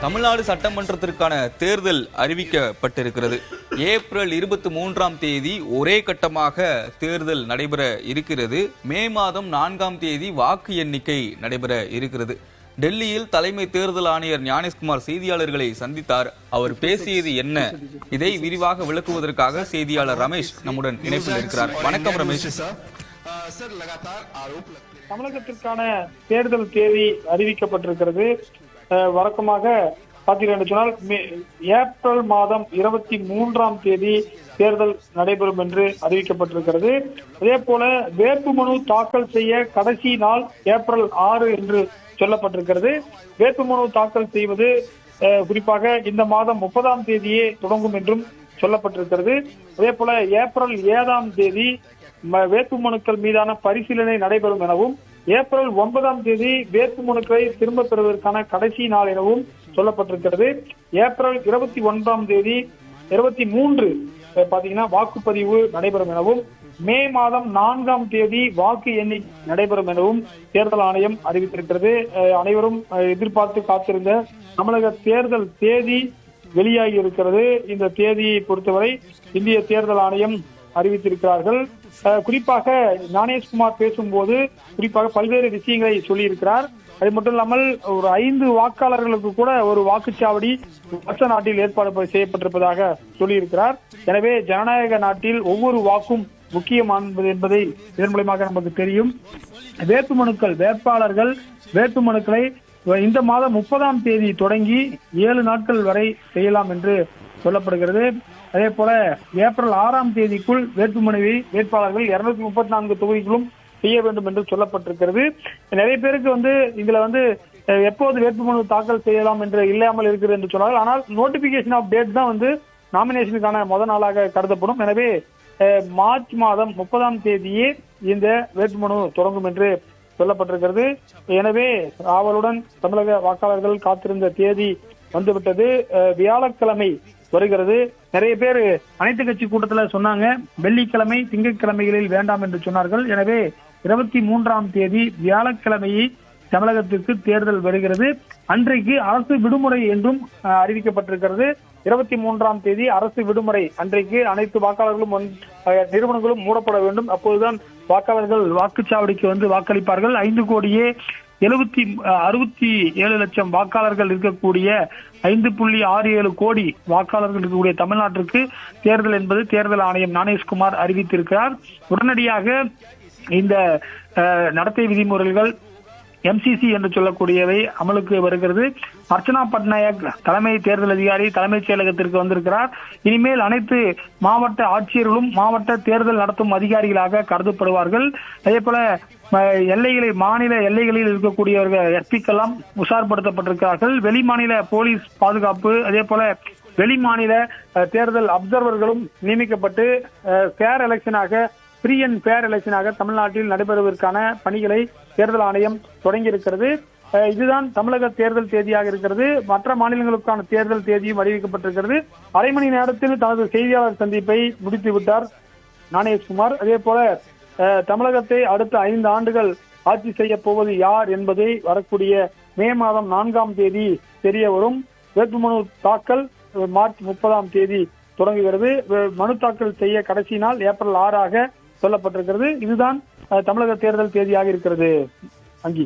தமிழ்நாடு சட்டமன்றத்திற்கான தேர்தல் அறிவிக்கப்பட்டிருக்கிறது. ஏப்ரல் 23ஆம் தேதி ஒரே கட்டமாக தேர்தல் நடைபெற இருக்கிறது. மே மாதம் 4ஆம் தேதி வாக்கு எண்ணிக்கை நடைபெற இருக்கிறது. டெல்லியில் தலைமை தேர்தல் ஆணையர் ஞானேஷ்குமார் செய்தியாளர்களை சந்தித்தார். அவர் பேசியது என்ன? இதை விரிவாக விளக்குவதற்காக செய்தியாளர் ரமேஷ் நம்முடன் இணைப்பில் இருக்கிறார். வணக்கம் ரமேஷ். தமிழகத்திற்கான தேர்தல் தேதி அறிவிக்கப்பட்டிருக்கிறது. வழக்கமாக பார்த்தீர்கள் சொன்னால் ஏப்ரல் மாதம் 23ஆம் தேதி தேர்தல் நடைபெறும் என்று அறிவிக்கப்பட்டிருக்கிறது. அதே போல வேட்புமனு தாக்கல் செய்ய கடைசி நாள் ஏப்ரல் 6 என்று சொல்லப்பட்டிருக்கிறது. வேட்புமனு தாக்கல் செய்வது குறிப்பாக இந்த மாதம் 30ஆம் தேதியே தொடங்கும் என்றும் சொல்லப்பட்டிருக்கிறது. அதே போல ஏப்ரல் 7ஆம் தேதி வேட்புமனுக்கள் மீதான பரிசீலனை நடைபெறும் எனவும் ஏப்ரல் 9ஆம் தேதி வேட்புமனுக்களை திரும்ப பெறுவதற்கான கடைசி நாள் எனவும் சொல்லப்பட்டிருக்கிறது. ஏப்ரல் 21ஆம் தேதி 23 பாத்தீங்கன்னா வாக்குப்பதிவு நடைபெறும் எனவும் மே மாதம் 4ஆம் தேதி வாக்கு எண்ணிக்கை நடைபெறும் எனவும் தேர்தல் ஆணையம் அறிவித்திருக்கிறது. அனைவரும் எதிர்பார்த்து காத்திருந்த தமிழக தேர்தல் தேதி வெளியாகி இருக்கிறது. இந்த தேதியை பொறுத்தவரை இந்திய தேர்தல் ஆணையம் அறிவித்திருக்கிறார்கள். குறிப்பாக ஞானேஷ்குமார் பேசும்போது குறிப்பாக பல்வேறு விஷயங்களை சொல்லியிருக்கிறார். அது மட்டும் இல்லாமல் ஒரு 5 வாக்காளர்களுக்கு கூட ஒரு வாக்குச்சாவடி வருஷ நாட்டில் ஏற்பாடு செய்யப்பட்டிருப்பதாக சொல்லியிருக்கிறார். எனவே ஜனநாயக நாட்டில் ஒவ்வொரு வாக்கும் முக்கியமானது என்பதை இதன் மூலமாக நமக்கு தெரியும். வேட்பாளர்கள் வேட்புமனுக்களை இந்த மாதம் 30ஆம் தேதி தொடங்கி 7 நாட்கள் வரை செய்யலாம் என்று சொல்லப்படுகிறது. அதே போல ஏப்ரல் 6ஆம் தேதிக்குள் வேட்பாளர்கள் 234 தொகுதிகளும் செய்ய வேண்டும் என்று சொல்லப்பட்டிருக்கிறது. நிறைய பேருக்கு இதுல எப்போது வேட்புமனு தாக்கல் செய்யலாம் என்று இல்லாமல் இருக்கிறது என்று சொன்னார்கள். ஆனால் நோட்டிபிகேஷன் ஆஃப் டேட் தான் நாமினேஷனுக்கான முதல் நாளாக கருதப்படும். எனவே மார்ச் மாதம் 30ஆம் தேதியே இந்த வேட்புமனு தொடங்கும் என்று சொல்லப்பட்டிருக்கிறது. எனவே ஆவலுடன் தமிழக வாக்காளர்கள் காத்திருந்த தேதி வந்துவிட்டது. வியாழக்கிழமை வருகிறது. நிறைய பேர் அனைத்து கட்சி கூட்டத்தில் சொன்னாங்க வெள்ளிக்கிழமை திங்கட்கிழமைகளில் வேண்டாம் என்று சொன்னார்கள். எனவே 23ஆம் தேதி வியாழக்கிழமையை தமிழகத்திற்கு தேர்தல் வருகிறது. அன்றைக்கு அரசு விடுமுறை என்றும் அறிவிக்கப்பட்டிருக்கிறது. 23ஆம் தேதி அரசு விடுமுறை அன்றைக்கு அனைத்து வாக்காளர்களும் நிறுவனங்களும் மூடப்பட வேண்டும். அப்போதுதான் வாக்காளர்கள் வாக்குச்சாவடிக்கு வாக்களிப்பார்கள். 5,67 லட்சம் வாக்காளர்கள் இருக்கக்கூடிய 5.67 கோடி வாக்காளர்கள் இருக்கக்கூடிய தமிழ்நாட்டிற்கு தேர்தல் என்பது தேர்தல் ஆணையம் ஞானேஷ்குமார் அறிவித்திருக்கிறார். உடனடியாக இந்த நடத்தை விதிமுறைகள் MCC என்று சொல்லக்கூடியவை அமலுக்கு வருகிறது. அர்ச்சனா பட்நாயக் தலைமை தேர்தல் அதிகாரி தலைமைச் செயலகத்திற்கு வந்திருக்கிறார். இனிமேல் அனைத்து மாவட்ட ஆட்சியர்களும் மாவட்ட தேர்தல் நடத்தும் அதிகாரிகளாக கருதப்படுவார்கள். அதே போல மாநில எல்லைகளில் இருக்கக்கூடியவர்கள் எஸ்பிக்கெல்லாம் உஷார்படுத்தப்பட்டிருக்கிறார்கள். வெளிமாநில போலீஸ் பாதுகாப்பு அதே போல வெளிமாநில தேர்தல் அப்சர்வர்களும் நியமிக்கப்பட்டு ஃப்ரீ அண்ட் ஃபேர் எலெக்ஷனாக தமிழ்நாட்டில் நடைபெறுவதற்கான பணிகளை தேர்தல் ஆணையம் தொடங்கி இருக்கிறது. இதுதான் தமிழக தேர்தல் தேதியாக இருக்கிறது. மற்ற மாநிலங்களுக்கான தேர்தல் தேதியும் அறிவிக்கப்பட்டிருக்கிறது. அரை மணி நேரத்தில் தனது செய்தியாளர் சந்திப்பை முடித்து விட்டார் ஞானேஷ்குமார். அதே போல தமிழகத்தை அடுத்த 5 ஆண்டுகள் ஆட்சி செய்ய போவது யார் என்பதை வரக்கூடிய மே மாதம் 4ஆம் தேதி தெரிய வரும். வேட்புமனு தாக்கல் மார்ச் 30ஆம் தேதி தொடங்குகிறது. மனு தாக்கல் செய்ய கடைசி நாள் ஏப்ரல் 6 சொல்லப்பட்டிருக்கிறது. இதுதான் தமிழக தேர்தல் தேதியாக இருக்கிறது. அங்கி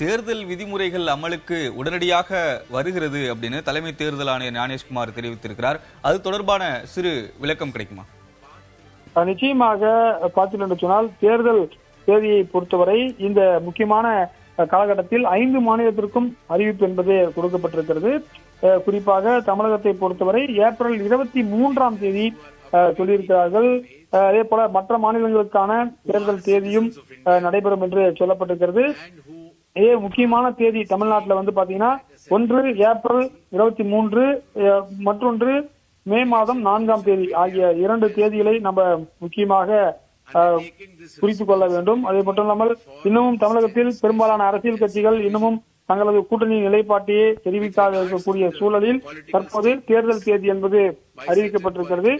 தேர்தல் விதிமுறைகள் அமலுக்கு உடனடியாக வருகிறது அப்படின்னு தலைமை தேர்தல் ஆணையர் ஞானேஷ்குமார் தெரிவித்திருக்கிறார். அது தொடர்பான சிறு விளக்கம் கிடைக்குமா? நிச்சயமாக பார்த்தீர்கள் சொன்னால் தேர்தல் தேதியை பொறுத்தவரை இந்த முக்கியமான காலகட்டத்தில் 5 மாநிலத்திற்கும் அறிவிப்பு என்பது கொடுக்கப்பட்டிருக்கிறது. குறிப்பாக தமிழகத்தை பொறுத்தவரை ஏப்ரல் 23ஆம் தேதி சொல்லியிருக்கிறார்கள். அதே போல மற்ற மாநிலங்களுக்கான தேர்தல் தேதியும் நடைபெறும் என்று சொல்லப்பட்டிருக்கிறது. முக்கியமான தேதி தமிழ்நாட்டில் பாத்தீங்கன்னா ஒன்று ஏப்ரல் 23, மற்றொன்று மே மாதம் 4ஆம் தேதி ஆகிய 2 தேதிகளை நம்ம முக்கியமாக குறித்துக் கொள்ள வேண்டும். அது மட்டும் இல்லாமல் இன்னமும் தமிழகத்தில் பெரும்பாலான அரசியல் கட்சிகள் இன்னமும் தங்களது கூட்டணி நிலைப்பாட்டையே தெரிவிக்காத இருக்கக்கூடிய சூழலில் தற்போது தேர்தல் தேதி என்பது அறிவிக்கப்பட்டிருக்கிறது.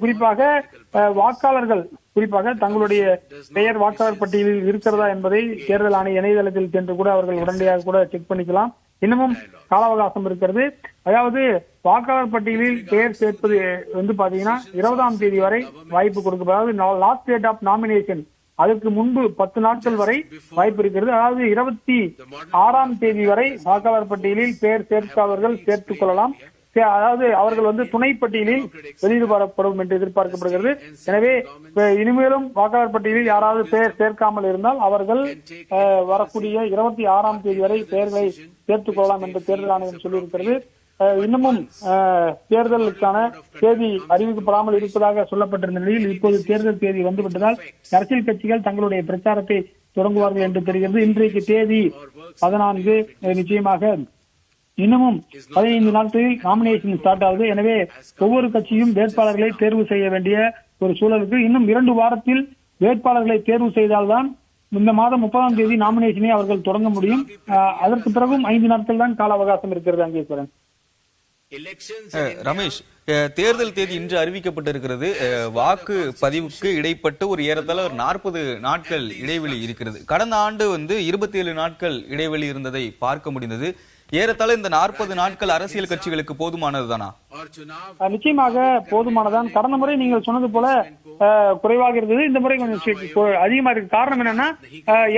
குறிப்பாக வாக்காளர்கள் தங்களுடைய பெயர் வாக்காளர் பட்டியலில் இருக்கிறதா என்பதை தேர்தல் ஆணைய இணையதளத்தில் சென்று கூட அவர்கள் உடனடியாக கூட செக் பண்ணிக்கலாம். இன்னமும் கால அவகாசம் இருக்கிறது. அதாவது வாக்காளர் பட்டியலில் பெயர் சேர்ப்பது பாத்தீங்கன்னா 20ஆம் தேதி வரை வாய்ப்பு கொடுக்கப்படும். அதாவது லாஸ்ட் டேட் ஆஃப் நாமினேஷன் அதுக்கு முன்பு 10 நாட்கள் வரை வாய்ப்பு இருக்கிறது. அதாவது 26ஆம் தேதி வரை வாக்காளர் பட்டியலில் பெயர் சேர்க்காதவர்கள் சேர்த்துக் கொள்ளலாம். அதாவது அவர்கள் துணை பட்டியலில் வெளியிடப்படும் என்று எதிர்பார்க்கப்படுகிறது. எனவே இனிமேலும் வாக்காளர் பட்டியலில் யாராவது பெயர் சேர்க்காமல் இருந்தால் அவர்கள் வரக்கூடிய 26ஆம் தேதி வரை பெயர்களை சேர்த்துக் கொள்ளலாம் என்று தேர்தல் ஆணையம் சொல்லியிருக்கிறது. இன்னமும் தேர்தலுக்கான தேதி அறிவிக்கப்படாமல் இருப்பதாக சொல்லப்பட்டிருந்த நிலையில் இப்போது தேர்தல் தேதி வந்துவிட்டதால் அரசியல் கட்சிகள் தங்களுடைய பிரச்சாரத்தை தொடங்குவார்கள் என்று தெரிகிறது. இன்றைக்கு தேதி 14. நிச்சயமாக இன்னமும் 15 நாட்களில் நாமினேஷன் ஸ்டார்ட் ஆகுது. எனவே ஒவ்வொரு கட்சியும் வேட்பாளர்களை தேர்வு செய்ய வேண்டிய ஒரு சூழலுக்கு இன்னும் 2 வாரத்தில் வேட்பாளர்களை தேர்வு செய்தால்தான் இந்த மாதம் 30ஆம் தேதி நாமினேஷனை அவர்கள் தொடங்க முடியும். அதற்கு பிறகும் 5 நாட்கள் தான் கால அவகாசம் இருக்கிறது. அங்கேஸ்வரன். ரமேஷ், தேர்தல் தேதி இன்று அறிவிக்கப்பட்டிருக்கிறது. வாக்கு பதிவுக்கு இடைப்பட்டு ஒரு ஏறத்தாழ 40 நாட்கள் இடைவெளி இருக்கிறது. கடந்த ஆண்டு 27 நாட்கள் இடைவெளி இருந்ததை பார்க்க முடிந்தது. ஏறத்தாழ இந்த 40 நாட்கள் அரசியல் கட்சிகளுக்கு போதுமானதுதானா? நிச்சயமாக போதுமானதான். கடந்த முறை நீங்கள் சொன்னது போல குறைவாக இருந்தது. இந்த முறை கொஞ்சம் அதிகமா இருக்கு. காரணம் என்னன்னா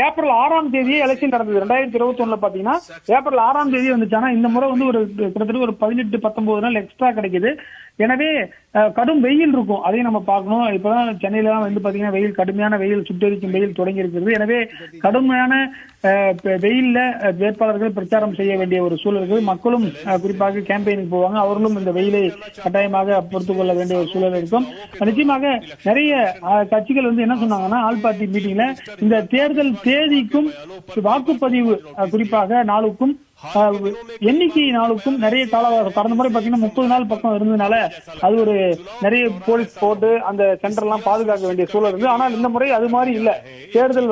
ஏப்ரல் 6ஆம் தேதியே எலெக்ஷன் நடந்தது. 2021 பாத்தீங்கன்னா ஏப்ரல் 6ஆம் தேதி வந்துச்சானா இந்த முறை ஒரு கிட்டத்தட்ட ஒரு 18-19 நாள் எக்ஸ்ட்ரா கிடைக்குது. எனவே கடும் வெயில் இருக்கும், அதையும் நம்ம பார்க்கணும். இப்பதான் சென்னையில பாத்தீங்கன்னா வெயில், கடுமையான வெயில், சுட்டெரிக்கும் வெயில் தொடங்கி இருக்கிறது. எனவே கடுமையான வெயில்ல வேட்பாளர்கள் பிரச்சாரம் செய்ய வேண்டிய ஒரு சூழல் இருக்குது. மக்களும் குறிப்பாக கேம்பெயினுக்கு போவாங்க, அவர்களும் இந்த வெயிலை கட்டாயமாக பொறுத்துக் கொள்ள வேண்டிய ஒரு சூழல் இருக்கும். நிச்சயமாக நிறைய கட்சிகள் என்ன சொன்னாங்கன்னா ஆல் பார்ட்டி மீட்டிங்ல இந்த தேர்தல் தேதிக்கும் வாக்குப்பதிவு குறிப்பாக நாளுக்கும் எண்ணிக்கை நாளுக்கும் நிறைய கால கடந்த முறை பாத்தீங்கன்னா 30 நாள் பக்கம் இருந்ததுனால அது ஒரு நிறைய போலீஸ் போட்டு அந்த சென்டர் எல்லாம் பாதுகாக்க வேண்டிய சூழல் இருந்து. ஆனால் இந்த முறை அது மாதிரி இல்ல. தேர்தல்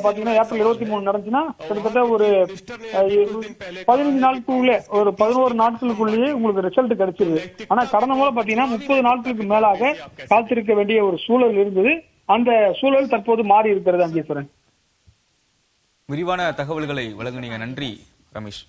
பாத்தீங்கன்னா ஏப்ரல் 23 நடந்துச்சுன்னா கிட்டத்தட்ட ஒரு 15 நாட்களுக்குள்ளே ஒரு 11 நாட்களுக்குள்ளேயே உங்களுக்கு ரிசல்ட் கிடைச்சிருது. ஆனா கடந்த முறை பாத்தீங்கன்னா 30 நாட்களுக்கு மேலாக காத்திருக்க வேண்டிய ஒரு சூழல் இருந்தது. அந்த சூழல் தற்போது மாறி இருக்கிறது. அங்கேஸ்வரன், விரிவான தகவல்களை வழங்குனீங்க. நன்றி ரமேஷ்.